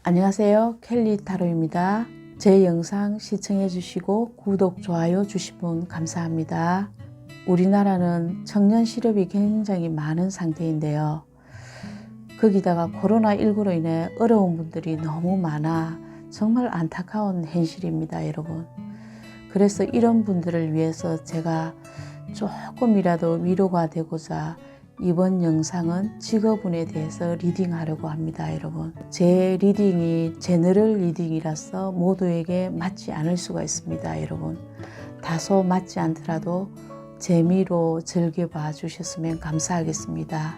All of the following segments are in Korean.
안녕하세요. 켈리 타로입니다. 제 영상 시청해 주시고 구독, 좋아요 주신 분 감사합니다. 우리나라는 청년 실업이 굉장히 많은 상태인데요. 거기다가 코로나19로 인해 어려운 분들이 너무 많아 정말 안타까운 현실입니다, 여러분. 그래서 이런 분들을 위해서 제가 조금이라도 위로가 되고자 이번 영상은 직업운에 대해서 리딩하려고 합니다, 여러분. 제 리딩이 제너럴 리딩이라서 모두에게 맞지 않을 수가 있습니다, 여러분. 다소 맞지 않더라도 재미로 즐겨봐 주셨으면 감사하겠습니다.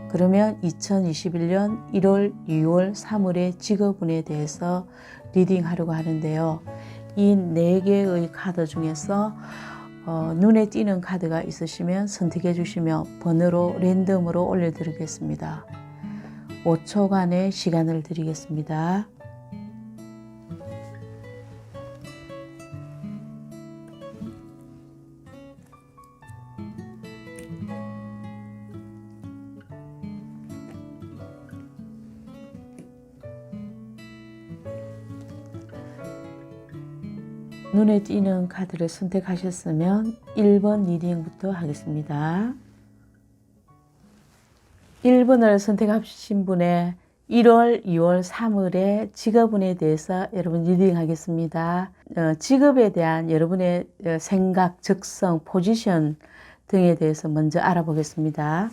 그러면 2021년 1월, 2월, 3월의 직업운에 대해서 리딩하려고 하는데요. 이 4개의 카드 중에서 눈에 띄는 카드가 있으시면 선택해 주시면 번호로 랜덤으로 올려드리겠습니다. 5초간의 시간을 드리겠습니다. 눈에 띄는 카드를 선택하셨으면 1번 리딩부터 하겠습니다. 1번을 선택하신 분의 1월, 2월, 3월의 직업운에 대해서 여러분 리딩하겠습니다. 직업에 대한 여러분의 생각, 적성, 포지션 등에 대해서 먼저 알아보겠습니다.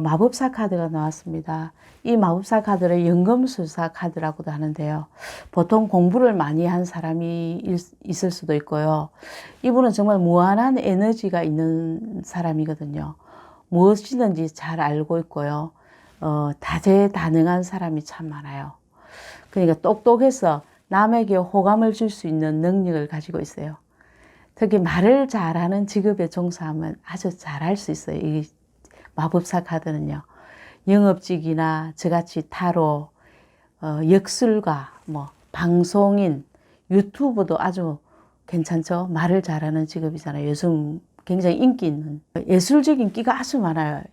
마법사 카드가 나왔습니다. 이 마법사 카드를 연금술사 카드라고도 하는데요. 보통 공부를 많이 한 사람이 있을 수도 있고요. 이분은 정말 무한한 에너지가 있는 사람이거든요. 무엇이든지 잘 알고 있고요. 다재다능한 사람이 참 많아요. 그러니까 똑똑해서 남에게 호감을 줄 수 있는 능력을 가지고 있어요. 특히 말을 잘하는 직업에 종사하면 아주 잘할 수 있어요. 이 마법사 카드는요. 영업직이나 저같이 타로, 역술가, 방송인, 유튜브도 아주 괜찮죠. 말을 잘하는 직업이잖아요. 요즘 굉장히 인기 있는 예술적인 끼가 아주 많아요.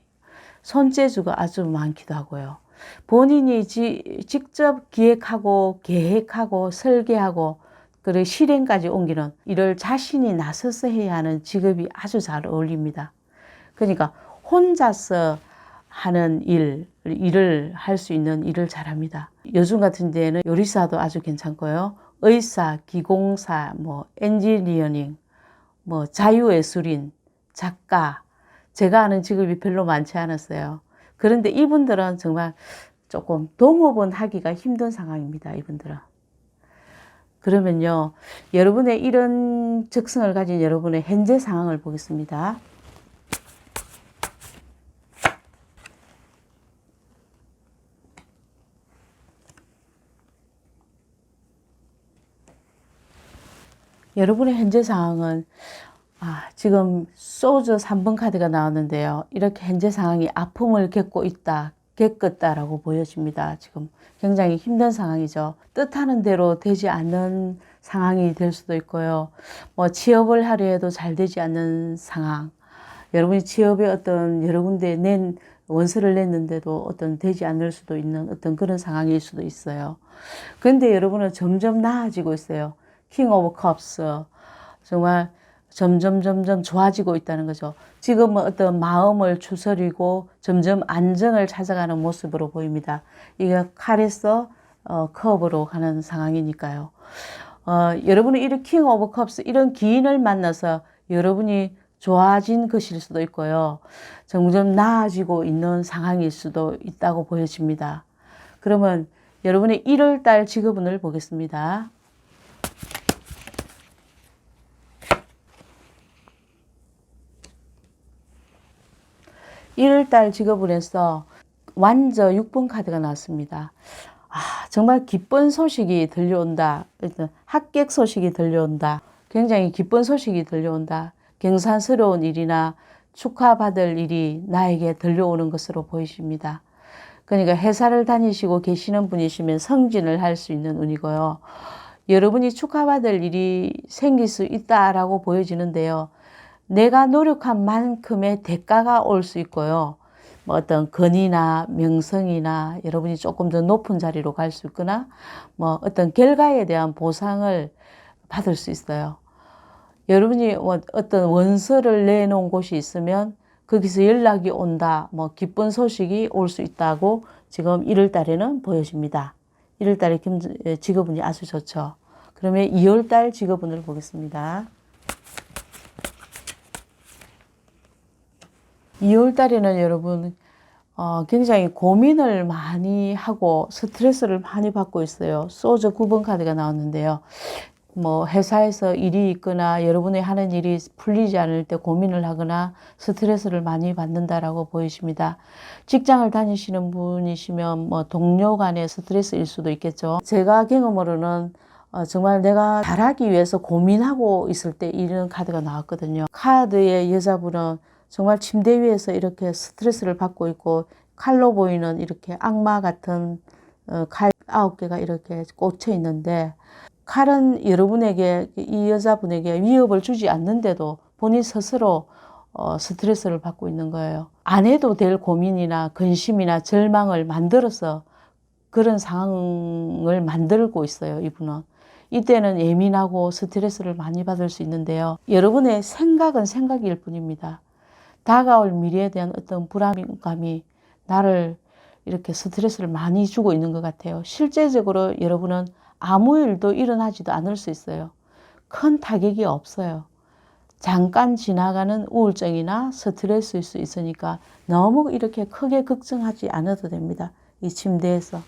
손재주가 아주 많기도 하고요. 본인이 직접 기획하고 계획하고 설계하고 그리고 실행까지 옮기는 일을 자신이 나서서 해야 하는 직업이 아주 잘 어울립니다. 그러니까 혼자서 하는 일을 할 수 있는 일을 잘합니다. 요즘 같은 데에는 요리사도 아주 괜찮고요. 의사, 기공사, 엔지니어링, 자유예술인, 작가, 제가 아는 직업이 별로 많지 않았어요. 그런데 이분들은 정말 조금 동업은 하기가 힘든 상황입니다. 이분들은. 그러면요, 여러분의 이런 적성을 가진 여러분의 현재 상황을 보겠습니다. 여러분의 현재 상황은 지금 소주 3번 카드가 나왔는데요. 이렇게 현재 상황이 아픔을 겪었다라고 보여집니다. 지금 굉장히 힘든 상황이죠. 뜻하는 대로 되지 않는 상황이 될 수도 있고요. 취업을 하려 해도 잘 되지 않는 상황. 여러분이 취업에 어떤 여러 군데 원서를 냈는데도 되지 않을 수도 있는 어떤 그런 상황일 수도 있어요. 그런데 여러분은 점점 나아지고 있어요. 킹 오브 컵스. 정말 점점 좋아지고 있다는 거죠. 지금은 어떤 마음을 추스리고 점점 안정을 찾아가는 모습으로 보입니다. 이게 칼에서 컵으로 가는 상황이니까요. 여러분은 이런 킹 오브 컵스, 이런 기인을 만나서 여러분이 좋아진 것일 수도 있고요. 점점 나아지고 있는 상황일 수도 있다고 보여집니다. 그러면 여러분의 1월달 직업운을 보겠습니다. 1월달 직업운에서 완저 6번 카드가 나왔습니다. 정말 기쁜 소식이 들려온다. 합격 소식이 들려온다. 굉장히 기쁜 소식이 들려온다. 경사스러운 일이나 축하받을 일이 나에게 들려오는 것으로 보이십니다. 그러니까 회사를 다니시고 계시는 분이시면 승진을 할 수 있는 운이고요. 여러분이 축하받을 일이 생길 수 있다라고 보여지는데요. 내가 노력한 만큼의 대가가 올 수 있고요. 뭐 어떤 건의나 명성이나 여러분이 조금 더 높은 자리로 갈 수 있거나 뭐 어떤 결과에 대한 보상을 받을 수 있어요. 여러분이 뭐 어떤 원서를 내놓은 곳이 있으면 거기서 연락이 온다, 뭐 기쁜 소식이 올 수 있다고 지금 1월 달에는 보여집니다. 1월 달에 직업운이 아주 좋죠. 그러면 2월 달 직업운을 보겠습니다. 2월 달에는 여러분 굉장히 고민을 많이 하고 스트레스를 많이 받고 있어요. 소저 9번 카드가 나왔는데요. 뭐 회사에서 일이 있거나 여러분이 하는 일이 풀리지 않을 때 고민을 하거나 스트레스를 많이 받는다라고 보이십니다. 직장을 다니시는 분이시면 뭐 동료 간의 스트레스일 수도 있겠죠. 제가 경험으로는 정말 내가 잘하기 위해서 고민하고 있을 때 이런 카드가 나왔거든요. 카드의 여자분은 정말 침대 위에서 이렇게 스트레스를 받고 있고 칼로 보이는 이렇게 악마 같은 칼 9개가 이렇게 꽂혀 있는데 칼은 여러분에게, 이 여자분에게 위협을 주지 않는데도 본인 스스로 스트레스를 받고 있는 거예요. 안 해도 될 고민이나 근심이나 절망을 만들어서 그런 상황을 만들고 있어요, 이분은. 이때는 예민하고 스트레스를 많이 받을 수 있는데요. 여러분의 생각은 생각일 뿐입니다. 다가올 미래에 대한 어떤 불안감이 나를 이렇게 스트레스를 많이 주고 있는 것 같아요. 실제적으로 여러분은 아무 일도 일어나지도 않을 수 있어요. 큰 타격이 없어요. 잠깐 지나가는 우울증이나 스트레스일 수 있으니까 너무 이렇게 크게 걱정하지 않아도 됩니다. 이 침대에서.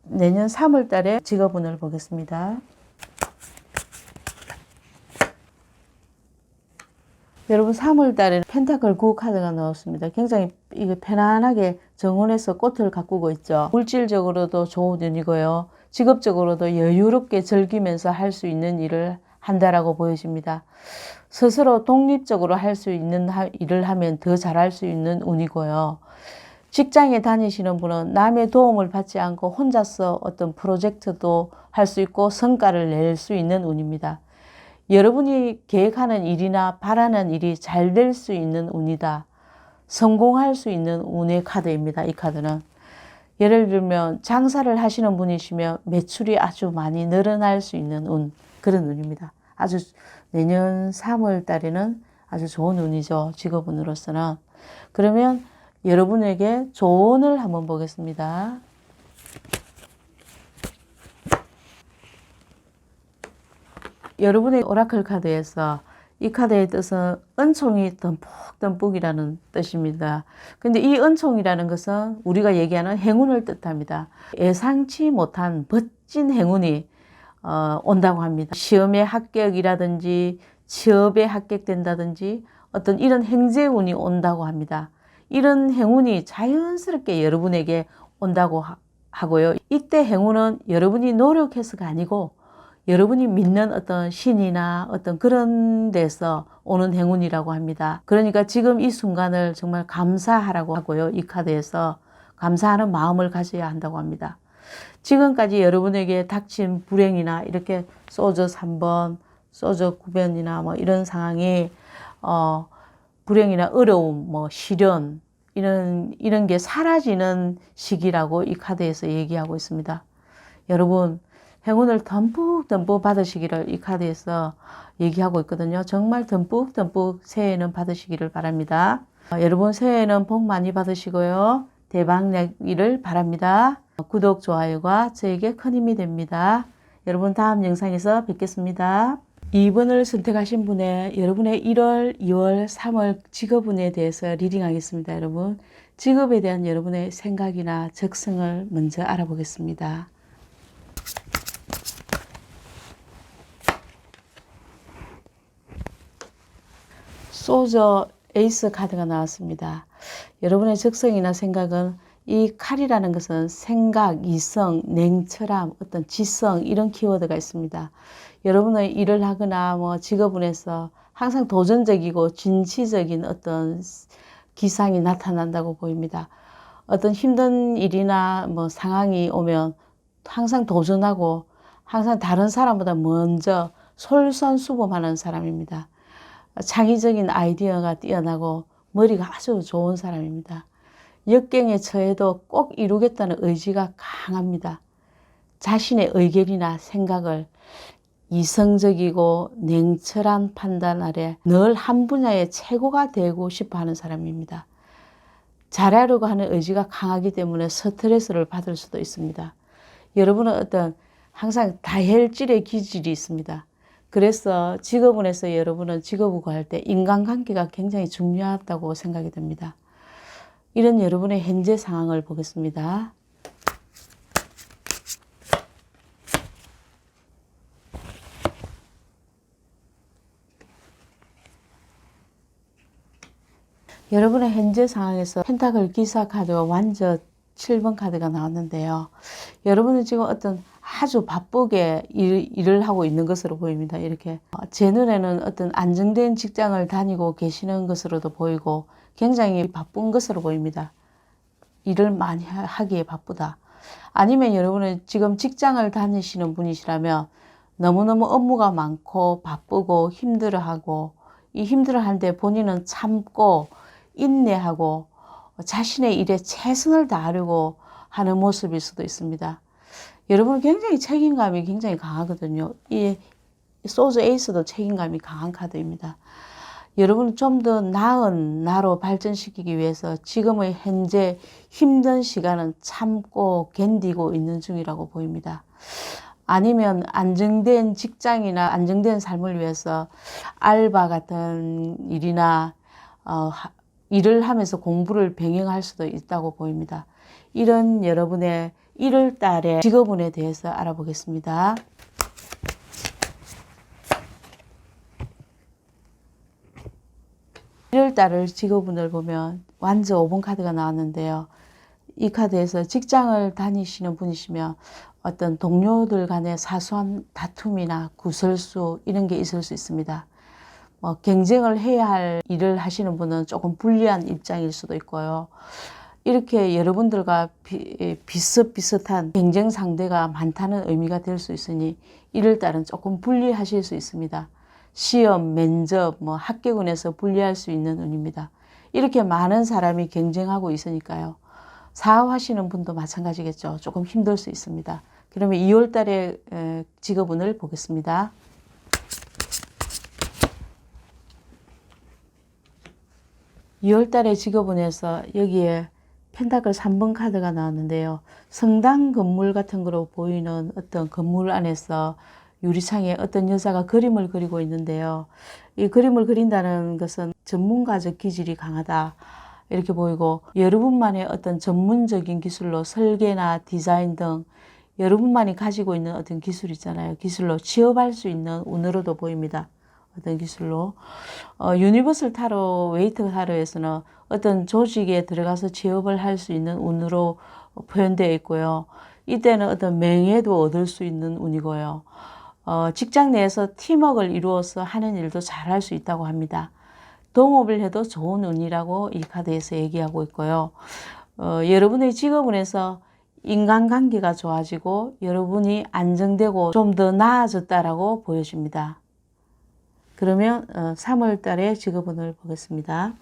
내년 3월 달에 직업운을 보겠습니다. 여러분 3월 달에는 펜타클 9 카드가 나왔습니다. 굉장히 이게 편안하게 정원에서 꽃을 가꾸고 있죠. 물질적으로도 좋은 운이고요. 직업적으로도 여유롭게 즐기면서 할 수 있는 일을 한다라고 보여집니다. 스스로 독립적으로 할 수 있는 일을 하면 더 잘할 수 있는 운이고요. 직장에 다니시는 분은 남의 도움을 받지 않고 혼자서 어떤 프로젝트도 할 수 있고 성과를 낼 수 있는 운입니다. 여러분이 계획하는 일이나 바라는 일이 잘 될 수 있는 운이다. 성공할 수 있는 운의 카드입니다. 이 카드는. 예를 들면 장사를 하시는 분이시면 매출이 아주 많이 늘어날 수 있는 운, 그런 운입니다. 아주 내년 3월 달에는 아주 좋은 운이죠. 직업운으로서는. 그러면 여러분에게 조언을 한번 보겠습니다. 여러분의 오라클 카드에서 이 카드의 뜻은 은총이 듬뿍듬뿍이라는 뜻입니다. 근데 이 은총이라는 것은 우리가 얘기하는 행운을 뜻합니다. 예상치 못한 멋진 행운이 온다고 합니다. 시험에 합격이라든지 취업에 합격된다든지 어떤 이런 행재운이 온다고 합니다. 이런 행운이 자연스럽게 여러분에게 온다고 하고요. 이때 행운은 여러분이 노력해서가 아니고 여러분이 믿는 어떤 신이나 어떤 그런 데서 오는 행운이라고 합니다. 그러니까 지금 이 순간을 정말 감사하라고 하고요. 이 카드에서 감사하는 마음을 가져야 한다고 합니다. 지금까지 여러분에게 닥친 불행이나 이렇게 소저 3번, 소저 9번이나 뭐 이런 상황이 불행이나 어려움, 뭐 시련 이런 게 사라지는 시기라고 이 카드에서 얘기하고 있습니다. 여러분 행운을 듬뿍듬뿍 받으시기를 이 카드에서 얘기하고 있거든요. 정말 듬뿍듬뿍 새해에는 받으시기를 바랍니다. 여러분 새해에는 복 많이 받으시고요. 대박 나기를 바랍니다. 구독, 좋아요가 저에게 큰 힘이 됩니다. 여러분 다음 영상에서 뵙겠습니다. 2번을 선택하신 분의 여러분의 1월, 2월, 3월 직업운에 대해서 리딩하겠습니다. 여러분 직업에 대한 여러분의 생각이나 적성을 먼저 알아보겠습니다. 소저 에이스 카드가 나왔습니다. 여러분의 적성이나 생각은 이 칼이라는 것은 생각, 이성, 냉철함, 어떤 지성 이런 키워드가 있습니다. 여러분의 일을 하거나 뭐 직업운에서 항상 도전적이고 진취적인 어떤 기상이 나타난다고 보입니다. 어떤 힘든 일이나 뭐 상황이 오면 항상 도전하고 항상 다른 사람보다 먼저 솔선수범하는 사람입니다. 창의적인 아이디어가 뛰어나고 머리가 아주 좋은 사람입니다. 역경에 처해도 꼭 이루겠다는 의지가 강합니다. 자신의 의견이나 생각을 이성적이고 냉철한 판단 아래 늘 한 분야의 최고가 되고 싶어 하는 사람입니다. 잘하려고 하는 의지가 강하기 때문에 스트레스를 받을 수도 있습니다. 여러분은 어떤 항상 다혈질의 기질이 있습니다. 그래서 직업운에서 여러분은 직업을 구할 때 인간관계가 굉장히 중요하다고 생각이 됩니다. 이런 여러분의 현재 상황을 보겠습니다. 여러분의 현재 상황에서 펜타클 기사 카드와 완저 7번 카드가 나왔는데요. 여러분은 지금 어떤 아주 바쁘게 일을 하고 있는 것으로 보입니다. 이렇게 제 눈에는 어떤 안정된 직장을 다니고 계시는 것으로도 보이고 굉장히 바쁜 것으로 보입니다. 일을 많이 하기에 바쁘다. 아니면 여러분은 지금 직장을 다니시는 분이시라면 너무너무 업무가 많고 바쁘고 힘들어하고 이 힘들어하는데 본인은 참고 인내하고 자신의 일에 최선을 다하려고 하는 모습일 수도 있습니다. 여러분은 굉장히 책임감이 굉장히 강하거든요. 이 소드 에이스도 책임감이 강한 카드입니다. 여러분은 좀 더 나은 나로 발전시키기 위해서 지금의 현재 힘든 시간은 참고 견디고 있는 중이라고 보입니다. 아니면 안정된 직장이나 안정된 삶을 위해서 알바 같은 일이나 일을 하면서 공부를 병행할 수도 있다고 보입니다. 이런 여러분의 1월 달의 직업운에 대해서 알아보겠습니다. 1월 달을 직업운을 보면 완저 5번 카드가 나왔는데요. 이 카드에서 직장을 다니시는 분이시면 어떤 동료들 간의 사소한 다툼이나 구설수 이런 게 있을 수 있습니다. 경쟁을 해야 할 일을 하시는 분은 조금 불리한 입장일 수도 있고요. 이렇게 여러분들과 비슷비슷한 경쟁 상대가 많다는 의미가 될 수 있으니 1월 달은 조금 불리하실 수 있습니다. 시험, 면접, 합격운에서 불리할 수 있는 운입니다. 이렇게 많은 사람이 경쟁하고 있으니까요. 사업하시는 분도 마찬가지겠죠. 조금 힘들 수 있습니다. 그러면 2월 달의 직업운을 보겠습니다. 2월 달의 직업운에서 여기에 펜타클 3번 카드가 나왔는데요. 성당 건물 같은 거로 보이는 어떤 건물 안에서 유리창에 어떤 여자가 그림을 그리고 있는데요. 이 그림을 그린다는 것은 전문가적 기질이 강하다. 이렇게 보이고 여러분만의 어떤 전문적인 기술로 설계나 디자인 등 여러분만이 가지고 있는 어떤 기술 있잖아요. 기술로 취업할 수 있는 운으로도 보입니다. 어떤 기술로. 유니버설 타로, 웨이트 타로에서는 어떤 조직에 들어가서 취업을 할 수 있는 운으로 표현되어 있고요. 이때는 어떤 명예도 얻을 수 있는 운이고요. 직장 내에서 팀워크를 이루어서 하는 일도 잘할 수 있다고 합니다. 동업을 해도 좋은 운이라고 이 카드에서 얘기하고 있고요. 여러분의 직업운에서 인간관계가 좋아지고 여러분이 안정되고 좀 더 나아졌다라고 보여집니다. 그러면 3월 달의 직업운을 보겠습니다.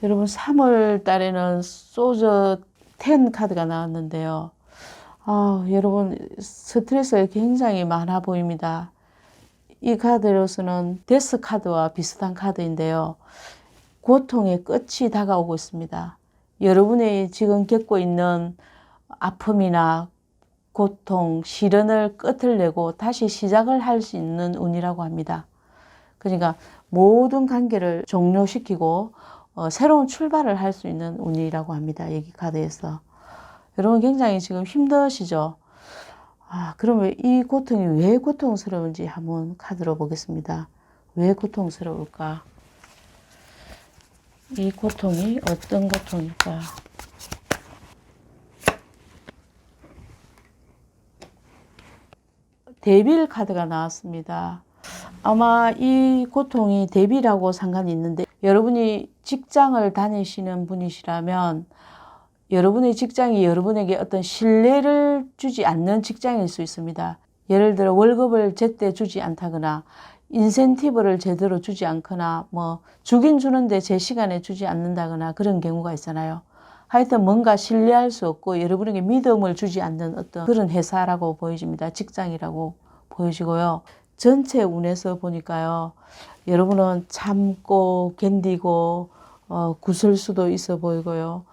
여러분 3월 달에는 소저 10 카드가 나왔는데요. 여러분 스트레스가 굉장히 많아 보입니다. 이 카드로서는 데스 카드와 비슷한 카드인데요. 고통의 끝이 다가오고 있습니다. 여러분이 지금 겪고 있는 아픔이나 고통, 시련을 끝을 내고 다시 시작을 할 수 있는 운이라고 합니다. 그러니까 모든 관계를 종료시키고 새로운 출발을 할 수 있는 운이라고 합니다. 여기 카드에서. 여러분 굉장히 지금 힘드시죠? 그러면 이 고통이 왜 고통스러운지 한번 카드로 보겠습니다. 왜 고통스러울까? 이 고통이 어떤 고통일까? 데빌 카드가 나왔습니다. 아마 이 고통이 데빌하고 상관이 있는데 여러분이 직장을 다니시는 분이시라면 여러분의 직장이 여러분에게 어떤 신뢰를 주지 않는 직장일 수 있습니다. 예를 들어 월급을 제때 주지 않다거나 인센티브를 제대로 주지 않거나 뭐 주긴 주는데 제 시간에 주지 않는다거나 그런 경우가 있잖아요. 하여튼 뭔가 신뢰할 수 없고 여러분에게 믿음을 주지 않는 어떤 그런 회사라고 보여집니다. 직장이라고 보여지고요. 전체 운에서 보니까요. 여러분은 참고 견디고 굳을 수도 있어 보이고요.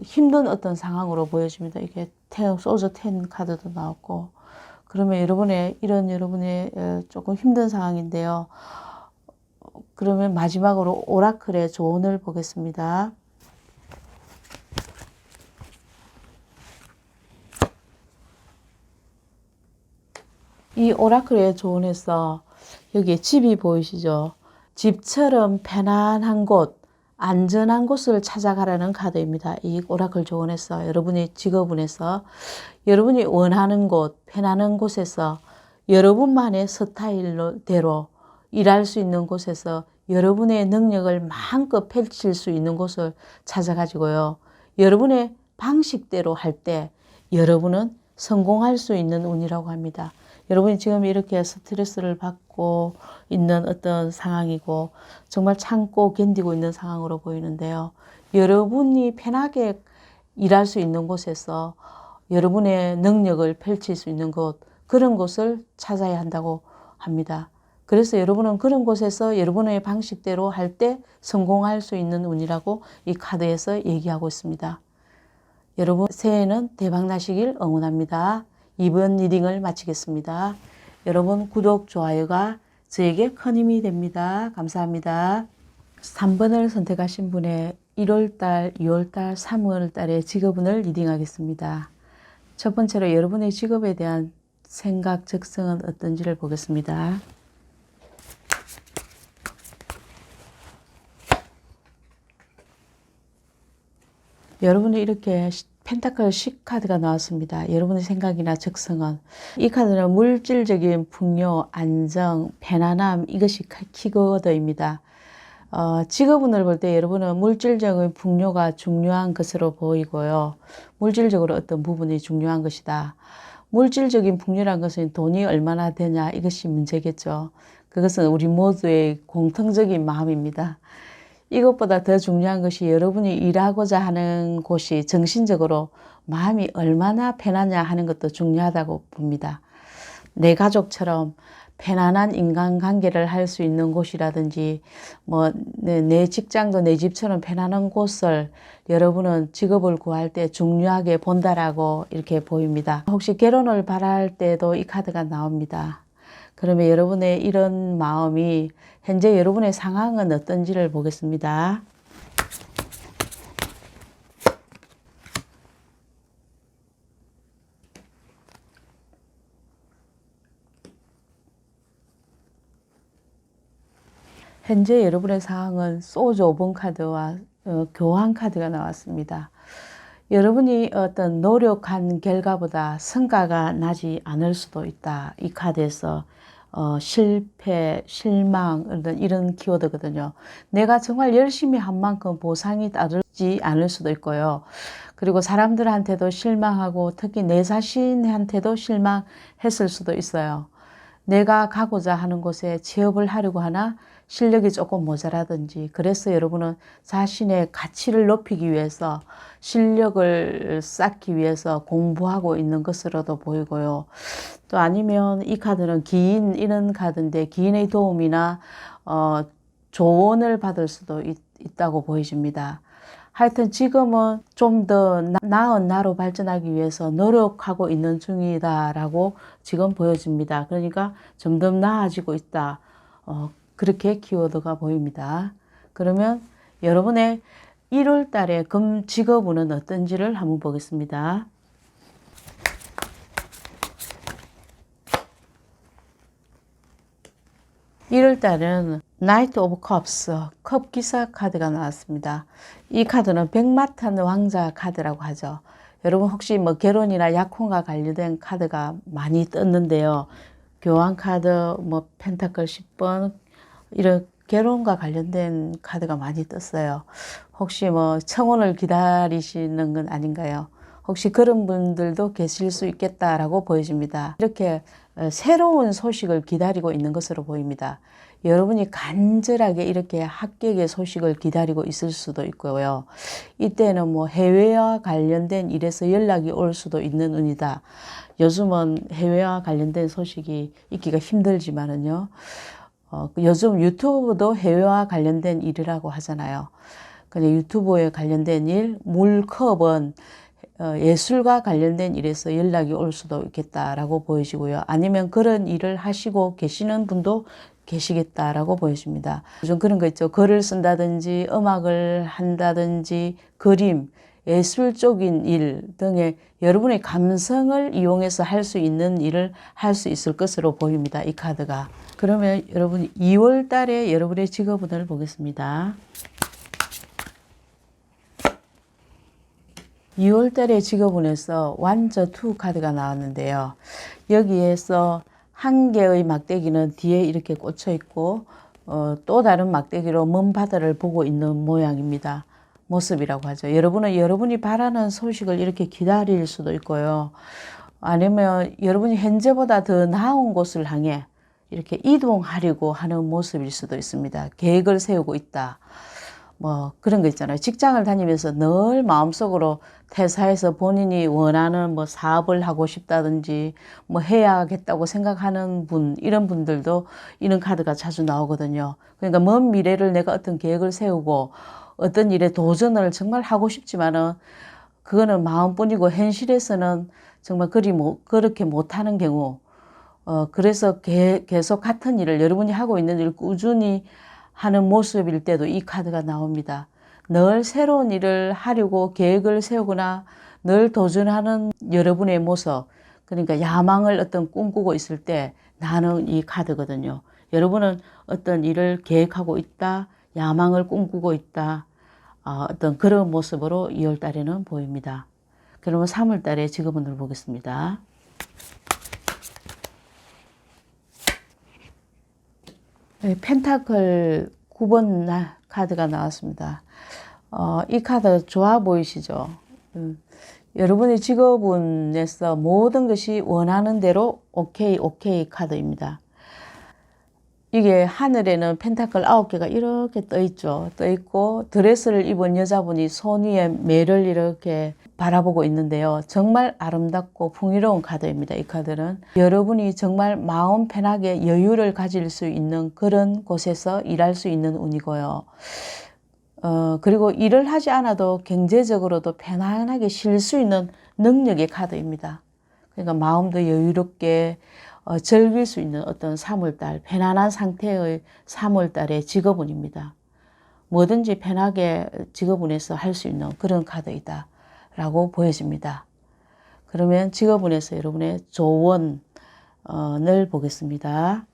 힘든 어떤 상황으로 보여집니다. 이게 소저 10 카드도 나왔고 그러면 여러분의 조금 힘든 상황인데요. 그러면 마지막으로 오라클의 조언을 보겠습니다. 이 오라클의 조언에서 여기에 집이 보이시죠? 집처럼 편안한 곳, 안전한 곳을 찾아가라는 카드입니다. 이 오라클 조언에서 여러분의 직업운에서 여러분이 원하는 곳, 편안한 곳에서 여러분만의 스타일대로 일할 수 있는 곳에서 여러분의 능력을 마음껏 펼칠 수 있는 곳을 찾아가지고요. 여러분의 방식대로 할 때 여러분은 성공할 수 있는 운이라고 합니다. 여러분이 지금 이렇게 스트레스를 받고 있는 어떤 상황이고 정말 참고 견디고 있는 상황으로 보이는데요. 여러분이 편하게 일할 수 있는 곳에서 여러분의 능력을 펼칠 수 있는 곳, 그런 곳을 찾아야 한다고 합니다. 그래서 여러분은 그런 곳에서 여러분의 방식대로 할 때 성공할 수 있는 운이라고 이 카드에서 얘기하고 있습니다. 여러분 새해에는 대박 나시길 응원합니다. 이번 리딩을 마치겠습니다. 여러분 구독, 좋아요가 저에게 큰 힘이 됩니다. 감사합니다. 3번을 선택하신 분의 1월달, 2월달, 3월달의 직업운을 리딩하겠습니다. 첫 번째로 여러분의 직업에 대한 생각, 적성은 어떤지를 보겠습니다. 여러분이 이렇게 펜타클 10 카드가 나왔습니다. 여러분의 생각이나 적성은 이 카드는 물질적인 풍요, 안정, 편안함 이것이 키워드입니다. 직업운을 볼 때 여러분은 물질적인 풍요가 중요한 것으로 보이고요. 물질적으로 어떤 부분이 중요한 것이다. 물질적인 풍요란 것은 돈이 얼마나 되냐 이것이 문제겠죠. 그것은 우리 모두의 공통적인 마음입니다. 이것보다 더 중요한 것이 여러분이 일하고자 하는 곳이 정신적으로 마음이 얼마나 편하냐 하는 것도 중요하다고 봅니다. 내 가족처럼 편안한 인간관계를 할 수 있는 곳이라든지 내 직장도 내 집처럼 편안한 곳을 여러분은 직업을 구할 때 중요하게 본다라고 이렇게 보입니다. 혹시 결혼을 바랄 때도 이 카드가 나옵니다. 그러면 여러분의 이런 마음이 현재 여러분의 상황은 어떤지를 보겠습니다. 현재 여러분의 상황은 소주 5번 카드와 교환 카드가 나왔습니다. 여러분이 어떤 노력한 결과보다 성과가 나지 않을 수도 있다. 이 카드에서 실패, 실망 이런 키워드거든요. 내가 정말 열심히 한 만큼 보상이 따르지 않을 수도 있고요. 그리고 사람들한테도 실망하고 특히 내 자신한테도 실망했을 수도 있어요. 내가 가고자 하는 곳에 취업을 하려고 하나 실력이 조금 모자라든지 그래서 여러분은 자신의 가치를 높이기 위해서 실력을 쌓기 위해서 공부하고 있는 것으로도 보이고요. 또 아니면 이 카드는 기인 이런 카드인데 기인의 도움이나 조언을 받을 수도 있다고 보여집니다. 하여튼 지금은 좀 더 나은 나로 발전하기 위해서 노력하고 있는 중이다라고 지금 보여집니다. 그러니까 점점 나아지고 있다. 그렇게 키워드가 보입니다. 그러면 여러분의 1월 달의 금 직업운은 어떤지를 한번 보겠습니다. 1월 달은 나이트 오브 컵스, 컵 기사 카드가 나왔습니다. 이 카드는 백마탄 왕자 카드라고 하죠. 여러분 혹시 결혼이나 약혼과 관련된 카드가 많이 떴는데요. 교환 카드, 펜타클 10번 이런 결혼과 관련된 카드가 많이 떴어요. 혹시 뭐 청혼을 기다리시는 건 아닌가요? 혹시 그런 분들도 계실 수 있겠다라고 보여집니다. 이렇게 새로운 소식을 기다리고 있는 것으로 보입니다. 여러분이 간절하게 이렇게 합격의 소식을 기다리고 있을 수도 있고요. 이때는 뭐 해외와 관련된 일에서 연락이 올 수도 있는 운이다. 요즘은 해외와 관련된 소식이 있기가 힘들지만은요. 요즘 유튜브도 해외와 관련된 일이라고 하잖아요. 근데 유튜브에 관련된 일, 물컵은 예술과 관련된 일에서 연락이 올 수도 있겠다라고 보여지고요. 아니면 그런 일을 하시고 계시는 분도 계시겠다라고 보여집니다. 요즘 그런 거 있죠. 글을 쓴다든지 음악을 한다든지 그림, 예술적인 일 등의 여러분의 감성을 이용해서 할 수 있는 일을 할 수 있을 것으로 보입니다. 이 카드가. 그러면 여러분 2월 달에 여러분의 직업운을 보겠습니다. 2월 달에 직업운에서 완저 2 카드가 나왔는데요. 여기에서 한 개의 막대기는 뒤에 이렇게 꽂혀 있고 또 다른 막대기로 먼 바다를 보고 있는 모양입니다. 모습이라고 하죠. 여러분은 여러분이 바라는 소식을 이렇게 기다릴 수도 있고요. 아니면 여러분이 현재보다 더 나은 곳을 향해 이렇게 이동하려고 하는 모습일 수도 있습니다. 계획을 세우고 있다. 뭐 그런 거 있잖아요. 직장을 다니면서 늘 마음속으로 퇴사해서 본인이 원하는 뭐 사업을 하고 싶다든지 뭐 해야겠다고 생각하는 분, 이런 분들도 이런 카드가 자주 나오거든요. 그러니까 먼 미래를 내가 어떤 계획을 세우고 어떤 일에 도전을 정말 하고 싶지만은 그거는 마음뿐이고 현실에서는 정말 그렇게 못하는 경우, 그래서 계속 같은 일을 여러분이 하고 있는 일을 꾸준히 하는 모습일 때도 이 카드가 나옵니다. 늘 새로운 일을 하려고 계획을 세우거나 늘 도전하는 여러분의 모습, 그러니까 야망을 어떤 꿈꾸고 있을 때 나는 이 카드거든요. 여러분은 어떤 일을 계획하고 있다, 야망을 꿈꾸고 있다, 어떤 그런 모습으로 2월 달에는 보입니다. 그러면 3월 달에 직업운을 보겠습니다. 네, 펜타클 9번 카드가 나왔습니다. 이 카드 좋아 보이시죠? 여러분의 직업운에서 모든 것이 원하는 대로 오케이 카드입니다. 이게 하늘에는 펜타클 9개가 이렇게 떠 있죠. 떠 있고 드레스를 입은 여자분이 손 위에 매를 이렇게 바라보고 있는데요. 정말 아름답고 풍요로운 카드입니다. 이 카드는 여러분이 정말 마음 편하게 여유를 가질 수 있는 그런 곳에서 일할 수 있는 운이고요. 그리고 일을 하지 않아도 경제적으로도 편안하게 쉴 수 있는 능력의 카드입니다. 그러니까 마음도 여유롭게 즐길 수 있는 어떤 3월달, 편안한 상태의 3월달의 직업운입니다. 뭐든지 편하게 직업운에서 할 수 있는 그런 카드이다 라고 보여집니다. 그러면 직업운에서 여러분의 조언을 보겠습니다.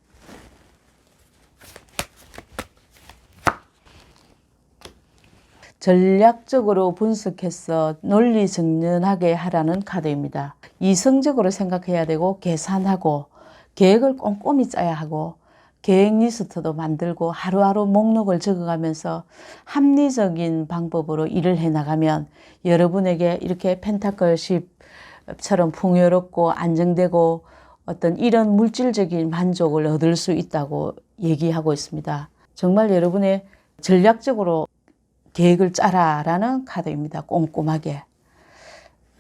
전략적으로 분석해서 논리정연하게 하라는 카드입니다. 이성적으로 생각해야 되고 계산하고 계획을 꼼꼼히 짜야 하고 계획 리스트도 만들고 하루하루 목록을 적어가면서 합리적인 방법으로 일을 해나가면 여러분에게 이렇게 펜타클 10처럼 풍요롭고 안정되고 어떤 이런 물질적인 만족을 얻을 수 있다고 얘기하고 있습니다. 정말 여러분의 전략적으로 계획을 짜라라는 카드입니다. 꼼꼼하게.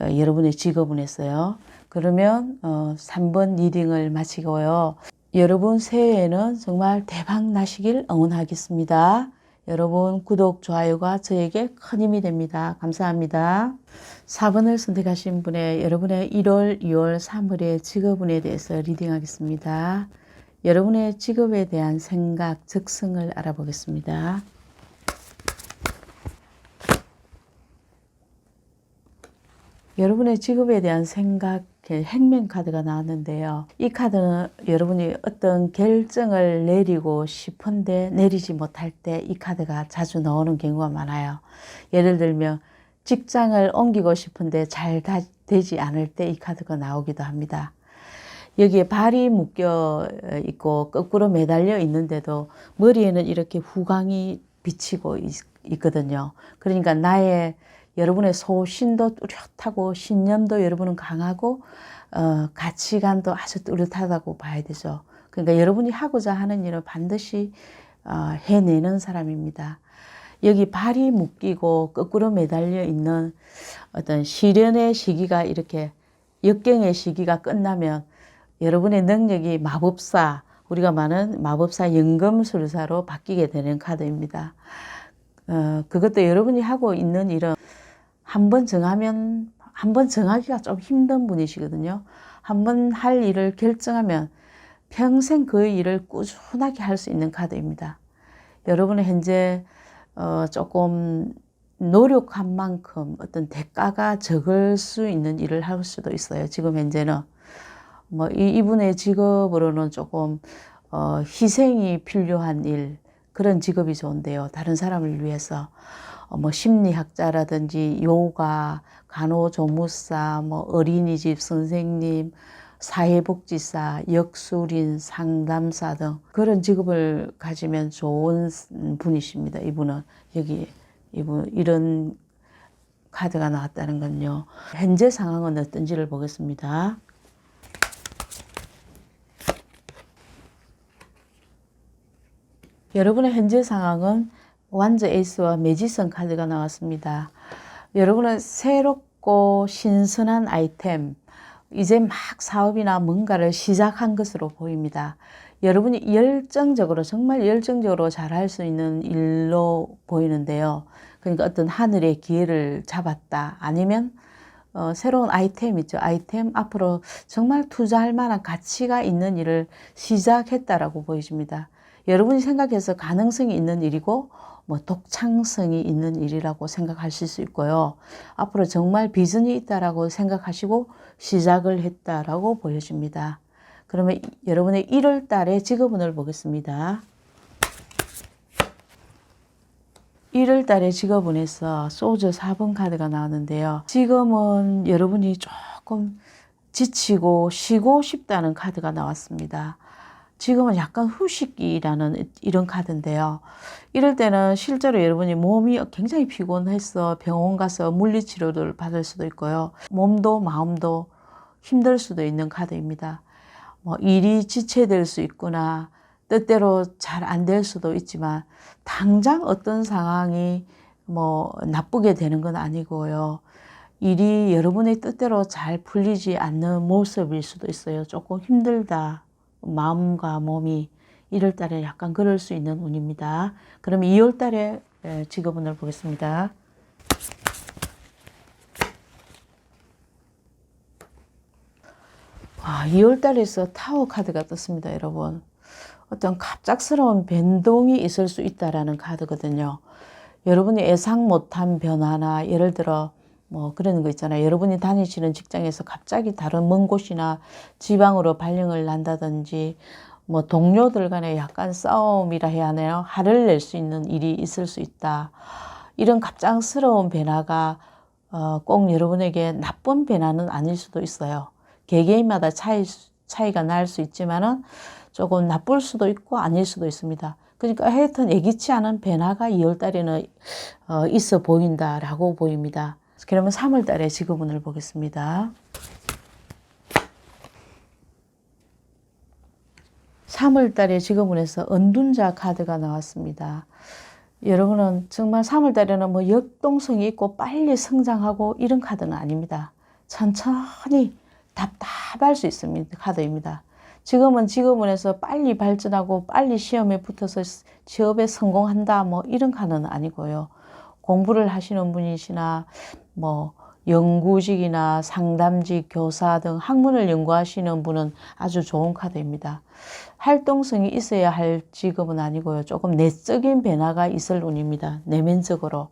여러분의 직업운에서요. 그러면 3번 리딩을 마치고요. 여러분 새해에는 정말 대박 나시길 응원하겠습니다. 여러분 구독, 좋아요가 저에게 큰 힘이 됩니다. 감사합니다. 4번을 선택하신 분의 여러분의 1월, 2월, 3월의 직업운에 대해서 리딩하겠습니다. 여러분의 직업에 대한 생각, 적성을 알아보겠습니다. 여러분의 직업에 대한 생각, 행명 카드가 나왔는데요. 이 카드는 여러분이 어떤 결정을 내리고 싶은데 내리지 못할 때 이 카드가 자주 나오는 경우가 많아요. 예를 들면 직장을 옮기고 싶은데 잘 되지 않을 때 이 카드가 나오기도 합니다. 여기에 발이 묶여 있고 거꾸로 매달려 있는데도 머리에는 이렇게 후광이 비치고 있거든요. 그러니까 여러분의 소신도 뚜렷하고 신념도 여러분은 강하고 가치관도 아주 뚜렷하다고 봐야 되죠. 그러니까 여러분이 하고자 하는 일을 반드시 해내는 사람입니다. 여기 발이 묶이고 거꾸로 매달려 있는 어떤 시련의 시기가 이렇게 역경의 시기가 끝나면 여러분의 능력이 마법사, 우리가 말하는 마법사 연금술사로 바뀌게 되는 카드입니다. 그것도 여러분이 하고 있는 일은 한 번 정하기가 좀 힘든 분이시거든요. 한 번 할 일을 결정하면 평생 그 일을 꾸준하게 할 수 있는 카드입니다. 여러분은 현재 조금 노력한 만큼 어떤 대가가 적을 수 있는 일을 할 수도 있어요. 지금 현재는 뭐 이분의 직업으로는 조금 희생이 필요한 일, 그런 직업이 좋은데요. 다른 사람을 위해서 뭐 심리학자라든지 요가, 간호조무사, 뭐 어린이집 선생님, 사회복지사, 역술인, 상담사 등 그런 직업을 가지면 좋은 분이십니다. 이분은 이런 카드가 나왔다는 건요. 현재 상황은 어떤지를 보겠습니다. 여러분의 현재 상황은 완저 에이스와 매지선 카드가 나왔습니다. 여러분은 새롭고 신선한 아이템, 이제 막 사업이나 뭔가를 시작한 것으로 보입니다. 여러분이 열정적으로, 정말 열정적으로 잘할 수 있는 일로 보이는데요. 그러니까 어떤 하늘의 기회를 잡았다. 아니면 새로운 아이템 있죠. 아이템 앞으로 정말 투자할 만한 가치가 있는 일을 시작했다라고 보여집니다. 여러분이 생각해서 가능성이 있는 일이고 뭐 독창성이 있는 일이라고 생각하실 수 있고요. 앞으로 정말 비전이 있다라고 생각하시고 시작을 했다라고 보여집니다. 그러면 여러분의 1월 달의 직업운을 보겠습니다. 1월 달의 직업운에서 소저 4번 카드가 나왔는데요. 지금은 여러분이 조금 지치고 쉬고 싶다는 카드가 나왔습니다. 지금은 약간 휴식기라는 이런 카드인데요. 이럴 때는 실제로 여러분이 몸이 굉장히 피곤해서 병원 가서 물리치료를 받을 수도 있고요. 몸도 마음도 힘들 수도 있는 카드입니다. 뭐 일이 지체될 수 있거나 뜻대로 잘 안 될 수도 있지만 당장 어떤 상황이 뭐 나쁘게 되는 건 아니고요. 일이 여러분의 뜻대로 잘 풀리지 않는 모습일 수도 있어요. 조금 힘들다. 마음과 몸이 1월 달에 약간 그럴 수 있는 운입니다. 그러면 2월 달에 직업운을 보겠습니다. 아, 2월 달에서 타워 카드가 떴습니다, 여러분. 어떤 갑작스러운 변동이 있을 수 있다라는 카드거든요. 여러분이 예상 못한 변화나 예를 들어 뭐 그런 거 있잖아요. 여러분이 다니시는 직장에서 갑자기 다른 먼 곳이나 지방으로 발령을 난다든지 뭐 동료들 간에 약간 싸움이라 해야 하나요? 화를 낼 수 있는 일이 있을 수 있다. 이런 갑작스러운 변화가 꼭 여러분에게 나쁜 변화는 아닐 수도 있어요. 개개인마다 차이가 날 수 있지만은 조금 나쁠 수도 있고 아닐 수도 있습니다. 그러니까 하여튼 예기치 않은 변화가 2월 달에는 있어 보인다라고 보입니다. 그러면 3월 달에 직업운을 보겠습니다. 3월 달에 직업운에서 은둔자 카드가 나왔습니다. 여러분은 정말 3월 달에는 뭐 역동성이 있고 빨리 성장하고 이런 카드는 아닙니다. 천천히 답답할 수 있습니다. 카드입니다. 지금은 직업운에서 빨리 발전하고 빨리 시험에 붙어서 취업에 성공한다 뭐 이런 카드는 아니고요. 공부를 하시는 분이시나 뭐 연구직이나 상담직, 교사 등 학문을 연구하시는 분은 아주 좋은 카드입니다. 활동성이 있어야 할 직업은 아니고요. 조금 내적인 변화가 있을 운입니다. 내면적으로.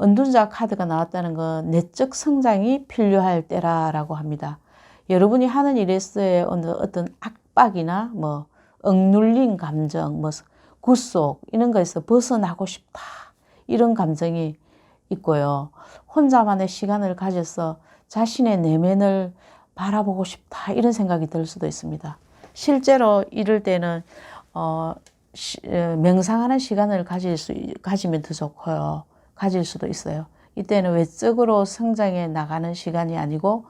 은둔자 카드가 나왔다는 건 내적 성장이 필요할 때라고 합니다. 여러분이 하는 일에서의 어떤 압박이나 뭐 억눌린 감정, 뭐 구속 이런 거에서 벗어나고 싶다. 이런 감정이 있고요. 혼자만의 시간을 가져서 자신의 내면을 바라보고 싶다. 이런 생각이 들 수도 있습니다. 실제로 이럴 때는 명상하는 시간을 가지면 더 좋고요. 가질 수도 있어요. 이때는 외적으로 성장해 나가는 시간이 아니고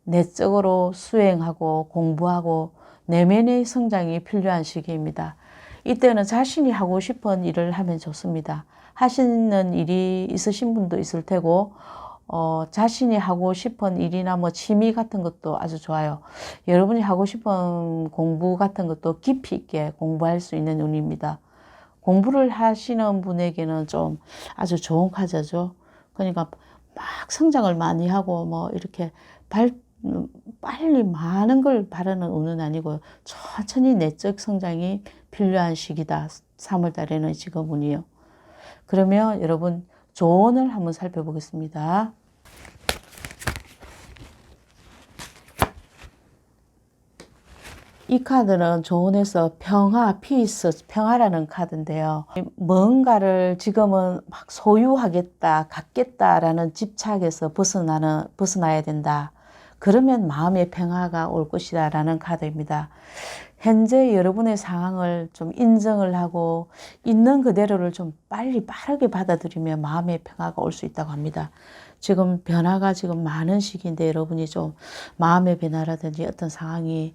내적으로 수행하고 공부하고 내면의 성장이 필요한 시기입니다. 이때는 자신이 하고 싶은 일을 하면 좋습니다. 하시는 일이 있으신 분도 있을 테고 자신이 하고 싶은 일이나 뭐 취미 같은 것도 아주 좋아요. 여러분이 하고 싶은 공부 같은 것도 깊이 있게 공부할 수 있는 운입니다. 공부를 하시는 분에게는 좀 아주 좋은 카드죠. 그러니까 막 성장을 많이 하고 뭐 이렇게 빨리 많은 걸 바라는 운은 아니고 천천히 내적 성장이 필요한 시기다. 3월 달에는 지금 운이요. 그러면 여러분 조언을 한번 살펴보겠습니다. 이 카드는 조언에서 평화, 피스, 평화라는 카드인데요. 뭔가를 지금은 막 소유하겠다, 갖겠다라는 집착에서 벗어나야 된다. 그러면 마음의 평화가 올 것이다 라는 카드입니다. 현재 여러분의 상황을 좀 인정을 하고 있는 그대로를 좀 빠르게 받아들이면 마음의 평화가 올 수 있다고 합니다. 지금 변화가 지금 많은 시기인데 여러분이 좀 마음의 변화라든지 어떤 상황이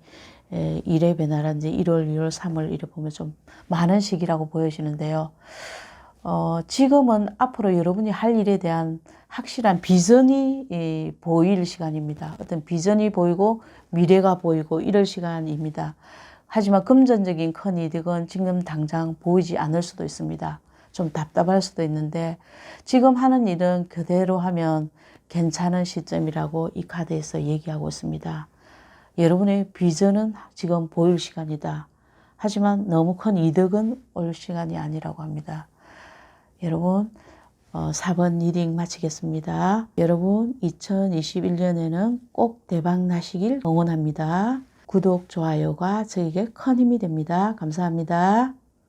일의 변화라든지 1월, 2월, 3월 이래 보면 좀 많은 시기라고 보여지는데요. 지금은 앞으로 여러분이 할 일에 대한 확실한 비전이 보일 시간입니다. 어떤 비전이 보이고 미래가 보이고 이럴 시간입니다. 하지만 금전적인 큰 이득은 지금 당장 보이지 않을 수도 있습니다. 좀 답답할 수도 있는데 지금 하는 일은 그대로 하면 괜찮은 시점이라고 이 카드에서 얘기하고 있습니다. 여러분의 비전은 지금 보일 시간이다. 하지만 너무 큰 이득은 올 시간이 아니라고 합니다. 여러분 4번 리딩 마치겠습니다. 여러분 2021년에는 꼭 대박 나시길 응원합니다. 구독, 좋아요가 저에게 큰 힘이 됩니다. 감사합니다.